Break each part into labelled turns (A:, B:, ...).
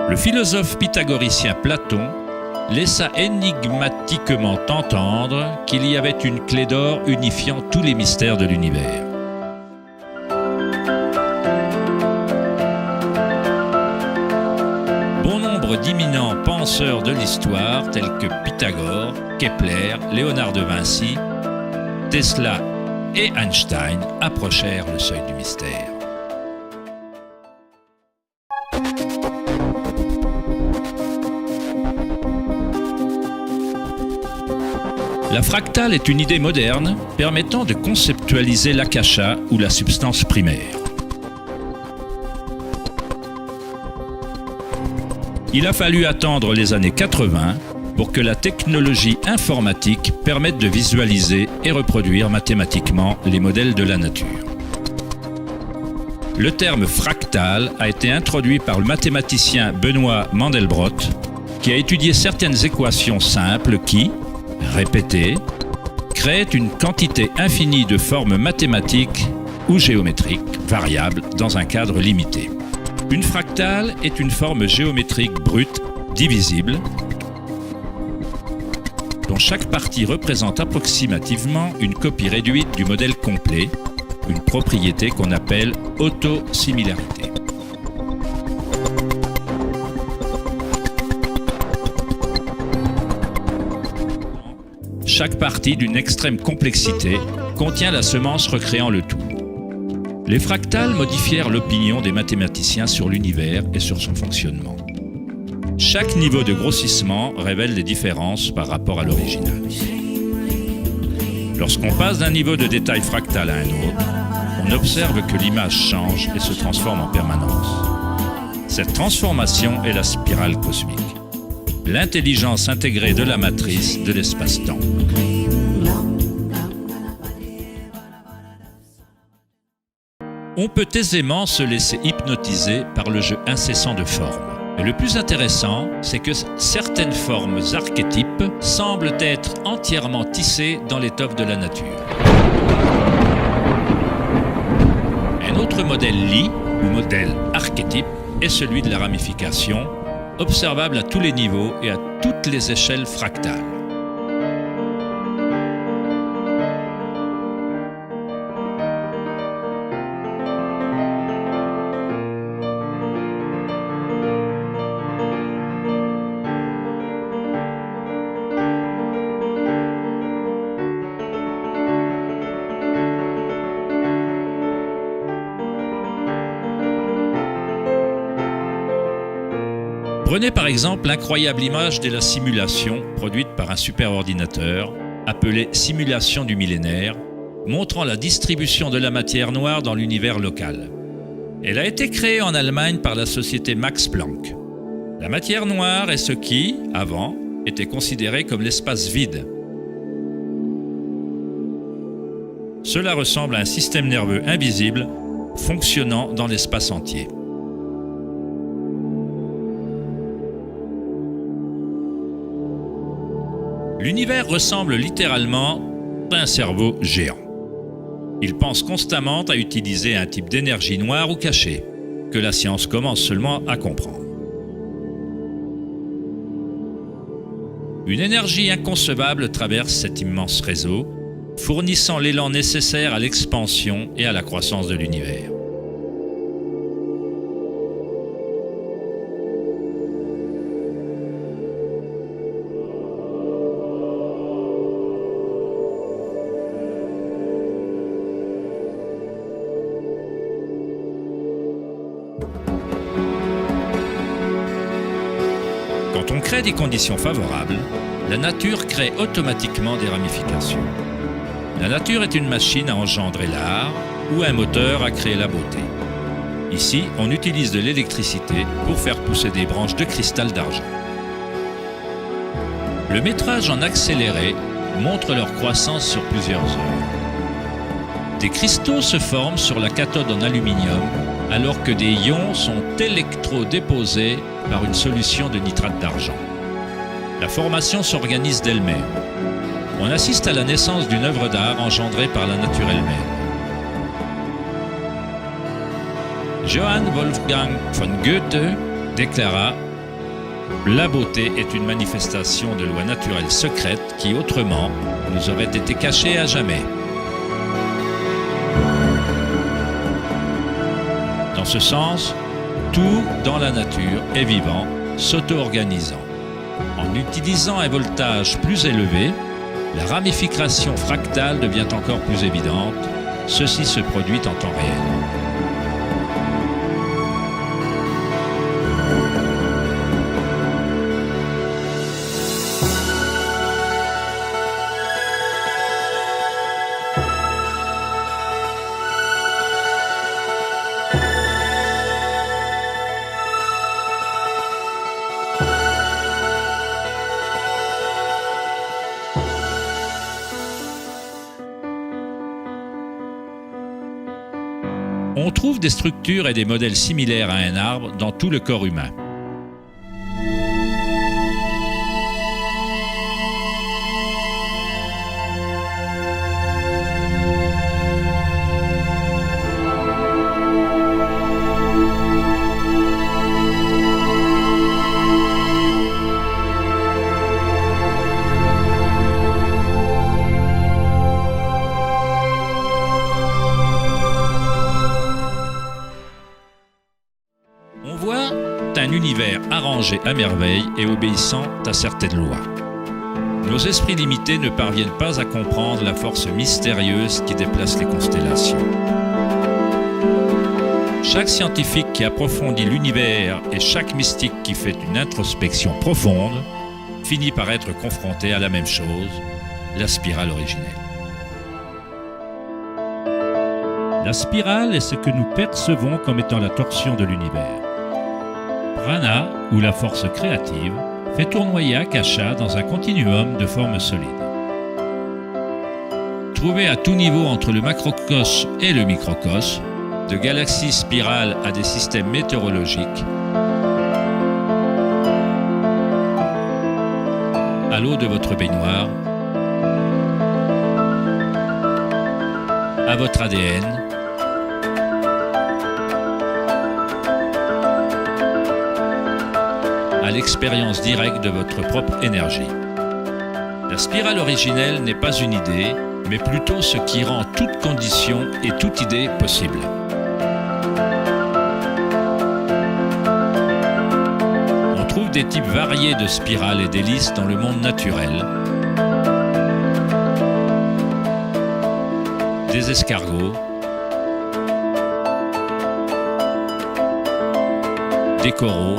A: Le philosophe pythagoricien Platon laissa énigmatiquement entendre qu'il y avait une clé d'or unifiant tous les mystères de l'univers. Bon nombre d'éminents penseurs de l'histoire tels que Pythagore, Kepler, Léonard de Vinci, Tesla et Einstein approchèrent le seuil du mystère. La fractale est une idée moderne permettant de conceptualiser l'akasha ou la substance primaire. Il a fallu attendre les années 80 pour que la technologie informatique permette de visualiser et reproduire mathématiquement les modèles de la nature. Le terme fractal a été introduit par le mathématicien Benoît Mandelbrot, qui a étudié certaines équations simples qui, répétées, créent une quantité infinie de formes mathématiques ou géométriques variables dans un cadre limité. Une fractale est une forme géométrique brute, divisible, dont chaque partie représente approximativement une copie réduite du modèle complet, une propriété qu'on appelle autosimilarité. Chaque partie d'une extrême complexité contient la semence recréant le tout. Les fractales modifièrent l'opinion des mathématiciens sur l'univers et sur son fonctionnement. Chaque niveau de grossissement révèle des différences par rapport à l'original. Lorsqu'on passe d'un niveau de détail fractal à un autre, on observe que l'image change et se transforme en permanence. Cette transformation est la spirale cosmique, l'intelligence intégrée de la matrice de l'espace-temps. On peut aisément se laisser hypnotiser par le jeu incessant de formes. Et le plus intéressant, c'est que certaines formes archétypes semblent être entièrement tissées dans l'étoffe de la nature. Un autre modèle lit, ou modèle archétype, est celui de la ramification, observable à tous les niveaux et à toutes les échelles fractales. Prenez par exemple l'incroyable image de la simulation produite par un superordinateur appelée simulation du millénaire, montrant la distribution de la matière noire dans l'univers local. Elle a été créée en Allemagne par la société Max Planck. La matière noire est ce qui, avant, était considéré comme l'espace vide. Cela ressemble à un système nerveux invisible fonctionnant dans l'espace entier. L'univers ressemble littéralement à un cerveau géant. Il pense constamment à utiliser un type d'énergie noire ou cachée, que la science commence seulement à comprendre. Une énergie inconcevable traverse cet immense réseau, fournissant l'élan nécessaire à l'expansion et à la croissance de l'univers. Quand on crée des conditions favorables, la nature crée automatiquement des ramifications. La nature est une machine à engendrer l'art ou un moteur à créer la beauté. Ici, on utilise de l'électricité pour faire pousser des branches de cristal d'argent. Le métrage en accéléré montre leur croissance sur plusieurs heures. Des cristaux se forment sur la cathode en aluminium alors que des ions sont électrodéposés par une solution de nitrate d'argent. La formation s'organise d'elle-même. On assiste à la naissance d'une œuvre d'art engendrée par la nature elle-même. Johann Wolfgang von Goethe déclara « La beauté est une manifestation de lois naturelles secrètes qui, autrement, nous auraient été cachées à jamais. » Dans ce sens, tout dans la nature est vivant, s'auto-organisant. En utilisant un voltage plus élevé, la ramification fractale devient encore plus évidente. Ceci se produit en temps réel. On trouve des structures et des modèles similaires à un arbre dans tout le corps humain. Un univers arrangé à merveille et obéissant à certaines lois. Nos esprits limités ne parviennent pas à comprendre la force mystérieuse qui déplace les constellations. Chaque scientifique qui approfondit l'univers et chaque mystique qui fait une introspection profonde finit par être confronté à la même chose, la spirale originelle. La spirale est ce que nous percevons comme étant la torsion de l'univers. Prana, ou la force créative, fait tournoyer Akasha dans un continuum de formes solides. Trouvée à tout niveau entre le macrocosme et le microcosme, de galaxies spirales à des systèmes météorologiques, à l'eau de votre baignoire, à votre ADN, à l'expérience directe de votre propre énergie. La spirale originelle n'est pas une idée, mais plutôt ce qui rend toute condition et toute idée possible. On trouve des types variés de spirales et d'hélices dans le monde naturel. Des escargots, des coraux,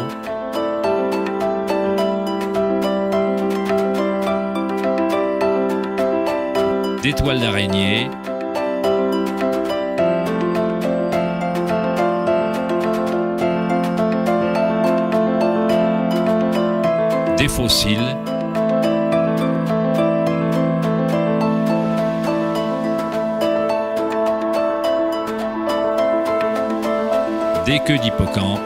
A: des toiles d'araignée, des fossiles, des queues d'hippocampe,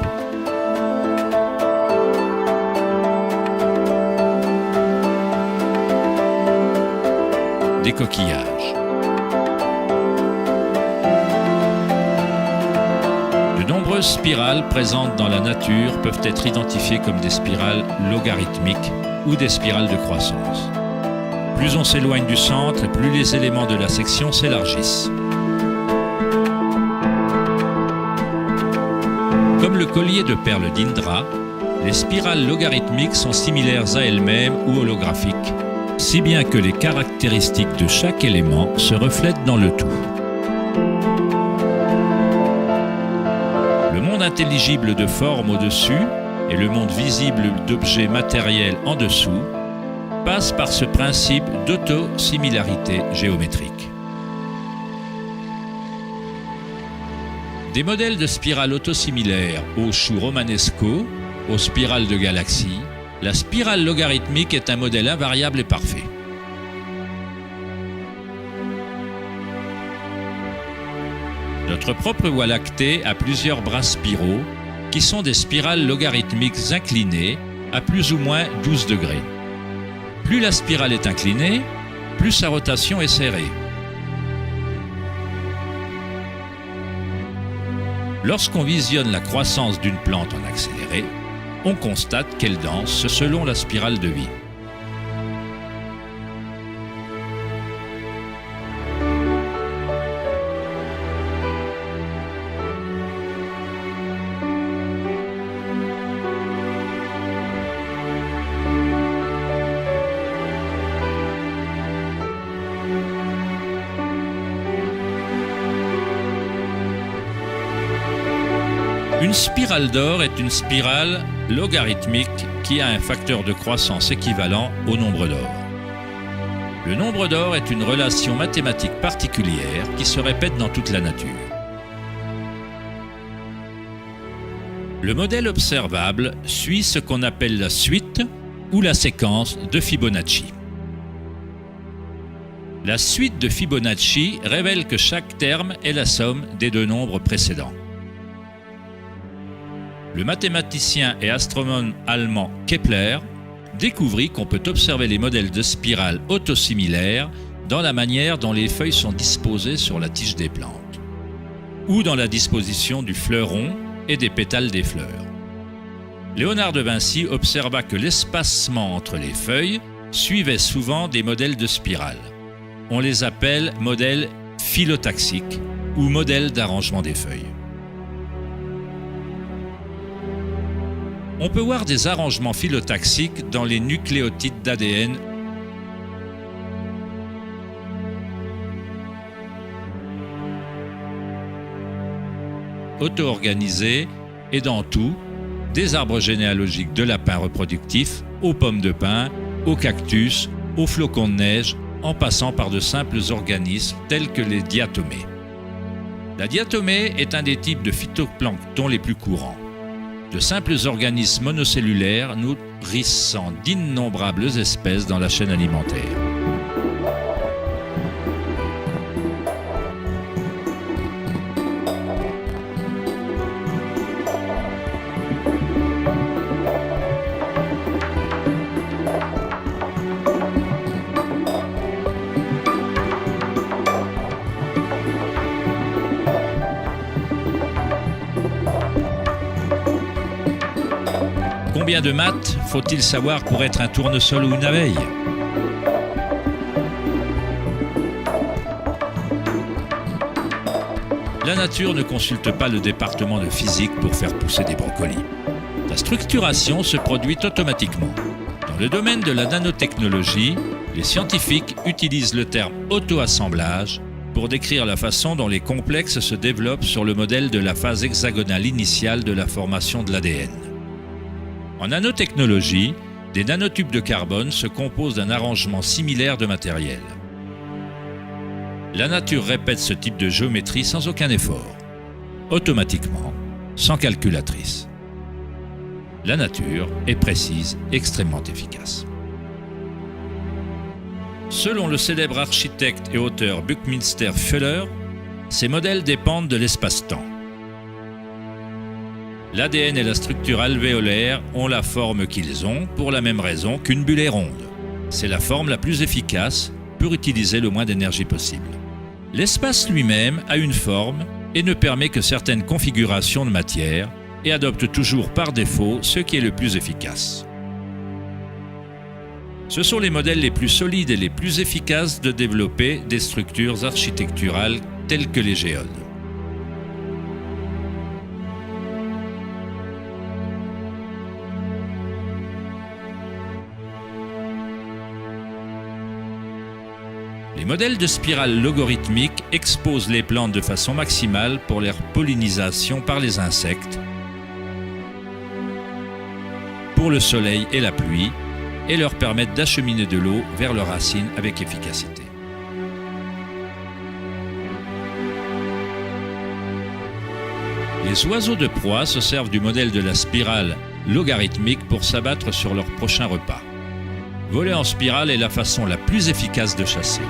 A: des coquillages. De nombreuses spirales présentes dans la nature peuvent être identifiées comme des spirales logarithmiques ou des spirales de croissance. Plus on s'éloigne du centre et plus les éléments de la section s'élargissent. Comme le collier de perles d'Indra, les spirales logarithmiques sont similaires à elles-mêmes ou holographiques, si bien que les caractéristiques de chaque élément se reflètent dans le tout. Le monde intelligible de forme au-dessus et le monde visible d'objets matériels en dessous passent par ce principe d'auto-similarité géométrique. Des modèles de spirales autosimilaires aux choux romanesco, aux spirales de galaxies, la spirale logarithmique est un modèle invariable et parfait. Notre propre Voie lactée a plusieurs bras spiraux qui sont des spirales logarithmiques inclinées à plus ou moins 12 degrés. Plus la spirale est inclinée, plus sa rotation est serrée. Lorsqu'on visionne la croissance d'une plante en accéléré, on constate qu'elle danse selon la spirale de vie. Une spirale d'or est une spirale logarithmique qui a un facteur de croissance équivalent au nombre d'or. Le nombre d'or est une relation mathématique particulière qui se répète dans toute la nature. Le modèle observable suit ce qu'on appelle la suite ou la séquence de Fibonacci. La suite de Fibonacci révèle que chaque terme est la somme des deux nombres précédents. Le mathématicien et astronome allemand Kepler découvrit qu'on peut observer les modèles de spirales autosimilaires dans la manière dont les feuilles sont disposées sur la tige des plantes, ou dans la disposition du fleuron et des pétales des fleurs. Léonard de Vinci observa que l'espacement entre les feuilles suivait souvent des modèles de spirales. On les appelle modèles phyllotaxiques ou modèles d'arrangement des feuilles. On peut voir des arrangements phyllotaxiques dans les nucléotides d'ADN auto-organisés et dans tout, des arbres généalogiques de lapins reproductifs aux pommes de pin, aux cactus, aux flocons de neige, en passant par de simples organismes tels que les diatomées. La diatomée est un des types de phytoplancton les plus courants. De simples organismes monocellulaires nourrissant d'innombrables espèces dans la chaîne alimentaire. Combien de maths faut-il savoir pour être un tournesol ou une abeille? La nature ne consulte pas le département de physique pour faire pousser des brocolis. La structuration se produit automatiquement. Dans le domaine de la nanotechnologie, les scientifiques utilisent le terme auto-assemblage pour décrire la façon dont les complexes se développent sur le modèle de la phase hexagonale initiale de la formation de l'ADN. En nanotechnologie, des nanotubes de carbone se composent d'un arrangement similaire de matériel. La nature répète ce type de géométrie sans aucun effort, automatiquement, sans calculatrice. La nature est précise, extrêmement efficace. Selon le célèbre architecte et auteur Buckminster Fuller, ces modèles dépendent de l'espace-temps. L'ADN et la structure alvéolaire ont la forme qu'ils ont pour la même raison qu'une bulle est ronde. C'est la forme la plus efficace pour utiliser le moins d'énergie possible. L'espace lui-même a une forme et ne permet que certaines configurations de matière et adopte toujours par défaut ce qui est le plus efficace. Ce sont les modèles les plus solides et les plus efficaces de développer des structures architecturales telles que les géodes. Les modèles de spirales logarithmiques exposent les plantes de façon maximale pour leur pollinisation par les insectes, pour le soleil et la pluie, et leur permettent d'acheminer de l'eau vers leurs racines avec efficacité. Les oiseaux de proie se servent du modèle de la spirale logarithmique pour s'abattre sur leur prochain repas. Voler en spirale est la façon la plus efficace de chasser.